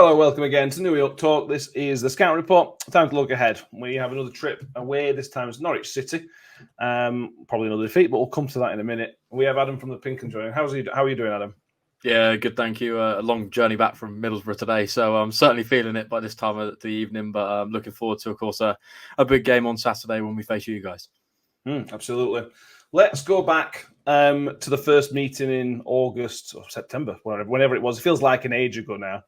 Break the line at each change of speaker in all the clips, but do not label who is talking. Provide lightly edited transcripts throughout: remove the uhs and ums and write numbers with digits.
Hello, welcome again to New York Talk. This is the Scout Report. Time to look ahead. We have another trip away. This time it's Norwich City. Probably another defeat, but we'll come to that in a minute. We have Adam from the Pink and joining. How are you doing, Adam?
Yeah, good, thank you. A long journey back from Middlesbrough today, so I'm certainly feeling it by this time of the evening, but I'm looking forward to, of course, a big game on Saturday when we face you guys.
Absolutely. Let's go back to the first meeting in August or September, whenever it was. It feels like an age ago now.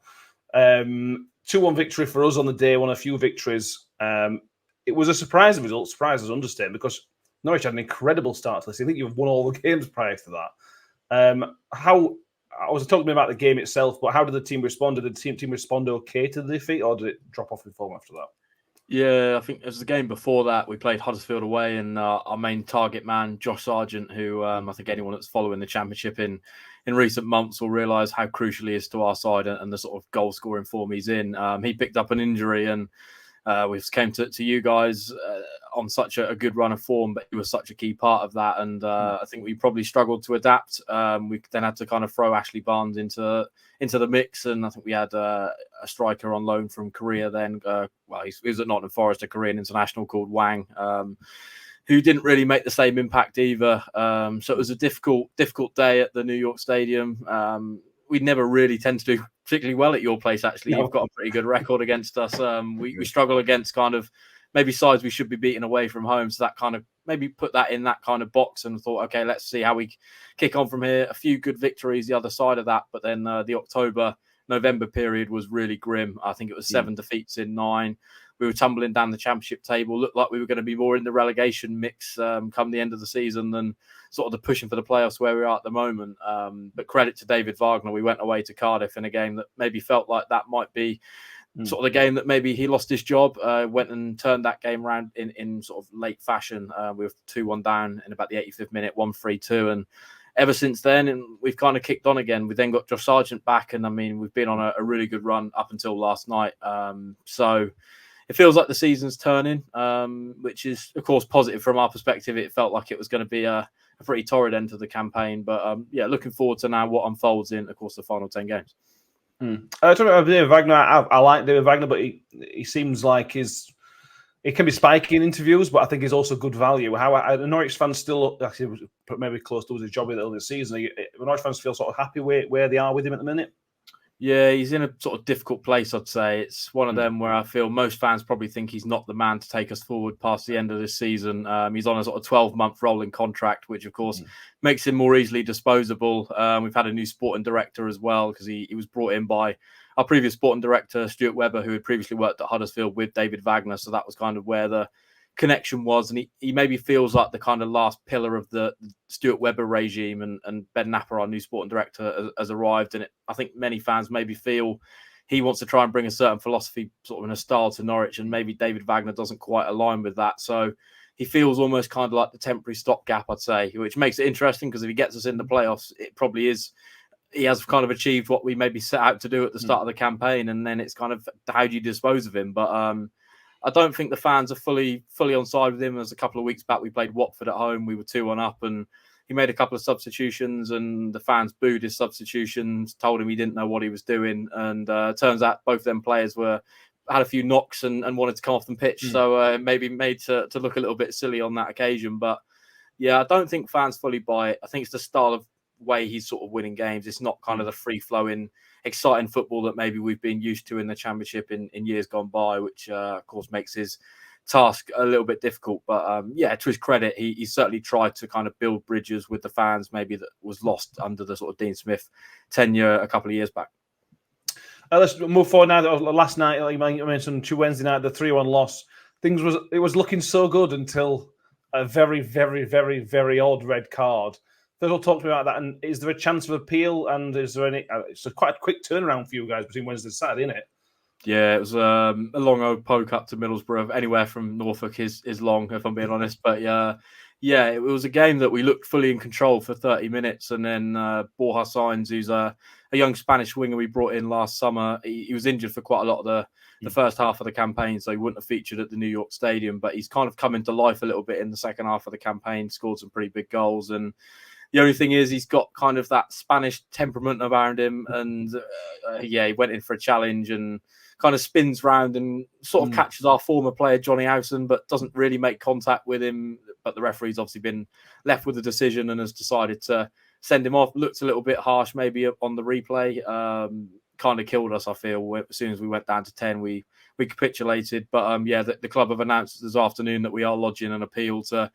2-1 victory for us on the day, one of a few victories. It was a surprising result. Surprise is understatement because Norwich had an incredible start to this. I think you've won all the games prior to that. I was talking about the game itself, but how did the team respond? Did the team respond okay to the defeat, or did it drop off in form after that?
Yeah, I think as the game before that, we played Huddersfield away, and our main target man, Josh Sargent, who I think anyone that's following the Championship in recent months will realise how crucial he is to our side and the sort of goal-scoring form he's in. He picked up an injury, and we came to you guys on such a good run of form, but he was such a key part of that. And I think we probably struggled to adapt. We then had to kind of throw Ashley Barnes into the mix. And I think we had a striker on loan from Korea then. He was at Nottingham Forest, a Korean international called Wang, who didn't really make the same impact either. So it was a difficult day at the New York Stadium. We never really tend to do particularly well at your place, actually. No. You've got a pretty good record against us. We struggle against kind of maybe sides we should be beating away from home. So that kind of maybe put that in that kind of box and thought, okay, let's see how we kick on from here. A few good victories the other side of that. But then the October-November period was really grim. I think it was 7 defeats in 9. We were tumbling down the Championship table. Looked like we were going to be more in the relegation mix come the end of the season than sort of the pushing for the playoffs where we are at the moment. But credit to David Wagner. We went away to Cardiff in a game that maybe felt like that might be sort of the game that maybe he lost his job. Went and turned that game around in sort of late fashion. We were 2-1 down in about the 85th minute, 1-3-2. And ever since then, and we've kind of kicked on again. We then got Josh Sargent back. And I mean, we've been on a really good run up until last night. So it feels like the season's turning, which is, of course, positive from our perspective. It felt like it was going to be a pretty torrid end to the campaign. But, looking forward to now what unfolds in, of course, the final 10 games.
Talking about David Wagner, I like David Wagner, but he seems like he can be spiky in interviews, but I think he's also good value. How Norwich fans still, actually, maybe close to his job in the season. Norwich fans feel sort of happy where they are with him at the minute?
Yeah, he's in a sort of difficult place, I'd say. It's one of them where I feel most fans probably think he's not the man to take us forward past the end of this season. He's on a sort of 12-month rolling contract, which, of course, makes him more easily disposable. We've had a new sporting director as well because he was brought in by our previous sporting director, Stuart Webber, who had previously worked at Huddersfield with David Wagner. So that was kind of where the connection was, and he maybe feels like the kind of last pillar of the Stuart Webber regime, and Ben Napper, our new sporting director, has arrived. And I think many fans maybe feel he wants to try and bring a certain philosophy sort of in a style to Norwich, and maybe David Wagner doesn't quite align with that. So he feels almost kind of like the temporary stopgap, I'd say, which makes it interesting because if he gets us in the playoffs, it probably is. He has kind of achieved what we maybe set out to do at the start of the campaign, and then it's kind of how do you dispose of him? But I don't think the fans are fully on side with him. As a couple of weeks back, we played Watford at home. We were 2-1 up, and he made a couple of substitutions, and the fans booed his substitutions, told him he didn't know what he was doing. And turns out both them players had a few knocks and wanted to come off the pitch. So maybe made to look a little bit silly on that occasion. But yeah, I don't think fans fully buy it. I think it's the style of way he's sort of winning games. It's not kind of the free-flowing, exciting football that maybe we've been used to in the Championship in years gone by, which of course makes his task a little bit difficult. But to his credit, he certainly tried to kind of build bridges with the fans, maybe that was lost under the sort of Dean Smith tenure a couple of years back.
Let's move forward now. Last night, like you mentioned, Wednesday night, the 3-1 loss. It was looking so good until a very, very, very, very odd red card. First of all, talk to me about that. And is there a chance of appeal? And is there any? It's quite a quick turnaround for you guys between Wednesday and Saturday, isn't it?
Yeah, it was a long old poke up to Middlesbrough. Anywhere from Norfolk is long, if I'm being honest. But it was a game that we looked fully in control for 30 minutes. And then Borja Sainz, who's a young Spanish winger we brought in last summer, he was injured for quite a lot of the first half of the campaign, so he wouldn't have featured at the New York Stadium. But he's kind of come into life a little bit in the second half of the campaign, scored some pretty big goals. And The only thing is he's got kind of that Spanish temperament around him, and he went in for a challenge and kind of spins round and sort of catches our former player Johnny Howson, but doesn't really make contact with him. But the referee's obviously been left with the decision and has decided to send him off. Looked a little bit harsh maybe on the replay. Kind of killed us, I feel. As soon as we went down to 10, we capitulated. But the club have announced this afternoon that we are lodging an appeal to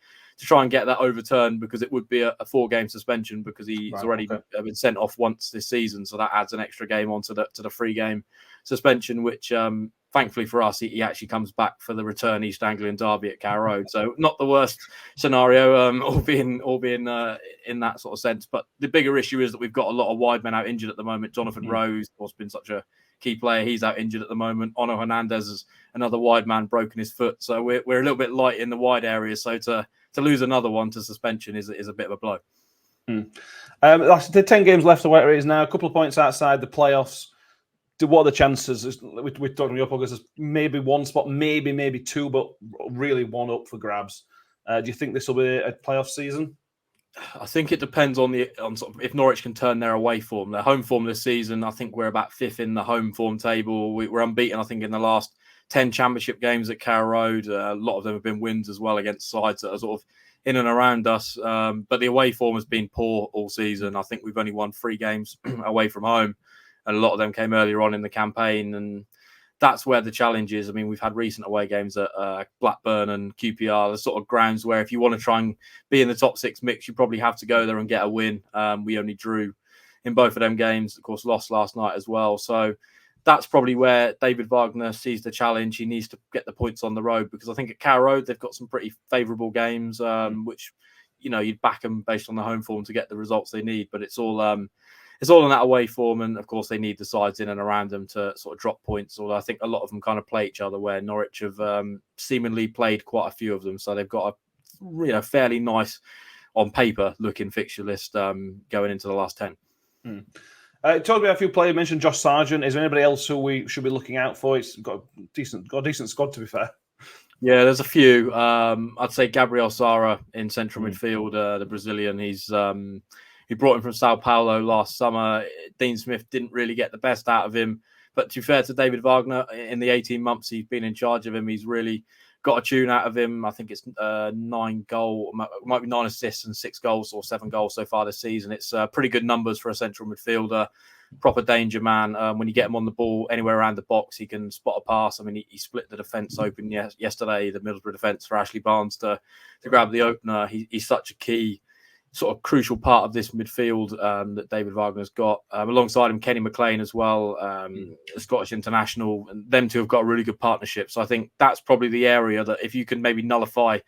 try and get that overturned, because it would be a 4-game suspension, because he's already been sent off once this season. So that adds an extra game onto the 3-game suspension, which thankfully for us, he actually comes back for the return East Anglian derby at Carrow Road. So not the worst scenario, all being in that sort of sense. But the bigger issue is that we've got a lot of wide men out injured at the moment. Jonathan Rose, of course, been such a key player. He's out injured at the moment. Ono Hernandez is another wide man, broken his foot. So we're a little bit light in the wide areas. So to lose another one to suspension is a bit of a blow.
The 10 games left, or whatever it is now, a couple of points outside the playoffs. What are the chances? We're talking up August. There's maybe one spot, maybe two, but really one up for grabs. Do you think this will be a playoff season?
I think it depends on sort of if Norwich can turn their away form. Their home form this season, I think we're about 5th in the home form table. We're unbeaten, I think, in the last 10 championship games at Carrow Road. A lot of them have been wins as well against sides that are sort of in and around us. But the away form has been poor all season. I think we've only won 3 games away from home, and a lot of them came earlier on in the campaign. And that's where the challenge is. I mean, we've had recent away games at Blackburn and QPR, the sort of grounds where if you want to try and be in the top 6 mix, you probably have to go there and get a win. We only drew in both of them games, of course, lost last night as well. So that's probably where David Wagner sees the challenge. He needs to get the points on the road, because I think at Carrow Road, they've got some pretty favourable games, which, you'd back them based on the home form to get the results they need. But it's all in that away form, and of course they need the sides in and around them to sort of drop points. Although I think a lot of them kind of play each other, where Norwich have seemingly played quite a few of them, so they've got a fairly nice on paper looking fixture list going into the last 10.
Talking about a few players, you mentioned Josh Sargent. Is there anybody else who we should be looking out for? It's got a decent squad, to be fair.
Yeah, there's a few. I'd say Gabriel Sara in central midfield, the Brazilian. He brought him from Sao Paulo last summer. Dean Smith didn't really get the best out of him. But to be fair to David Wagner, in the 18 months he's been in charge of him, he's really got a tune out of him. I think it's 9 goals, might be 9 assists and 6 goals or 7 goals so far this season. It's pretty good numbers for a central midfielder, proper danger man. When you get him on the ball anywhere around the box, he can spot a pass. I mean, he split the defence open yesterday, the Middlesbrough defence, for Ashley Barnes to grab the opener. He's such a key sort of crucial part of this midfield that David Wagner's got. Alongside him, Kenny McLean as well, a Scottish international, and them two have got a really good partnership. So I think that's probably the area that if you can maybe nullify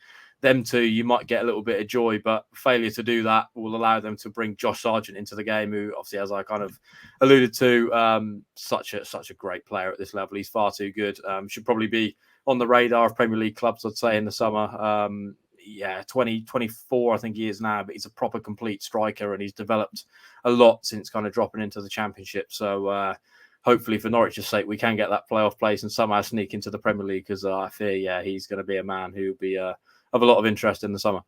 them two, you might get a little bit of joy, but failure to do that will allow them to bring Josh Sargent into the game, who obviously, as I kind of alluded to, such a great player at this level. He's far too good. Should probably be on the radar of Premier League clubs, I'd say, in the summer. 24 I think he is now, but he's a proper complete striker, and he's developed a lot since kind of dropping into the Championship. So hopefully for Norwich's sake, we can get that playoff place and somehow sneak into the Premier League, because I fear, he's going to be a man who will be of a lot of interest in the summer.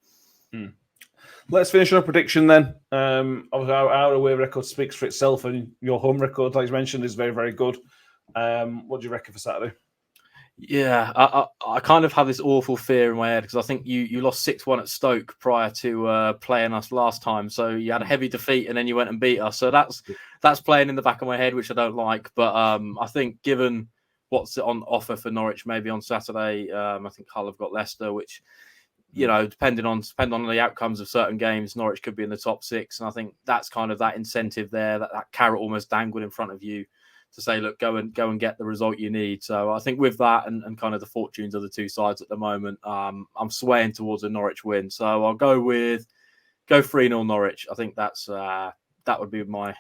Let's finish on a prediction then. Obviously our away record speaks for itself, and your home record, like you mentioned, is very, very good. What do you reckon for Saturday?
Yeah, I kind of have this awful fear in my head, because I think you lost 6-1 at Stoke prior to playing us last time. So you had a heavy defeat and then you went and beat us. So that's playing in the back of my head, which I don't like. But I think given what's on offer for Norwich, maybe on Saturday, I think Hull have got Leicester, which, depending on the outcomes of certain games, Norwich could be in the top 6. And I think that's kind of that incentive there, that carrot almost dangled in front of you, to say, look, go and get the result you need. So I think with that and kind of the fortunes of the two sides at the moment, I'm swaying towards a Norwich win. So I'll go 3-0 Norwich. I think that would be my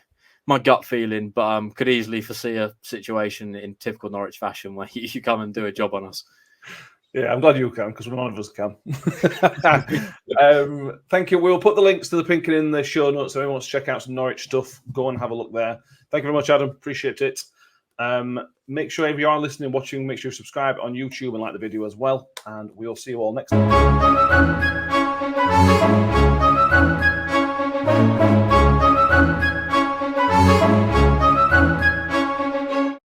gut feeling, but could easily foresee a situation in typical Norwich fashion where you come and do a job on us.
Yeah, I'm glad you can, because none of us can. Thank you. We'll put the links to the Pinkin in the show notes. So anyone wants to check out some Norwich stuff, go and have a look there. Thank you very much, Adam. Appreciate it. Make sure if you are listening, watching, make sure you subscribe on YouTube and like the video as well. And we'll see you all next time.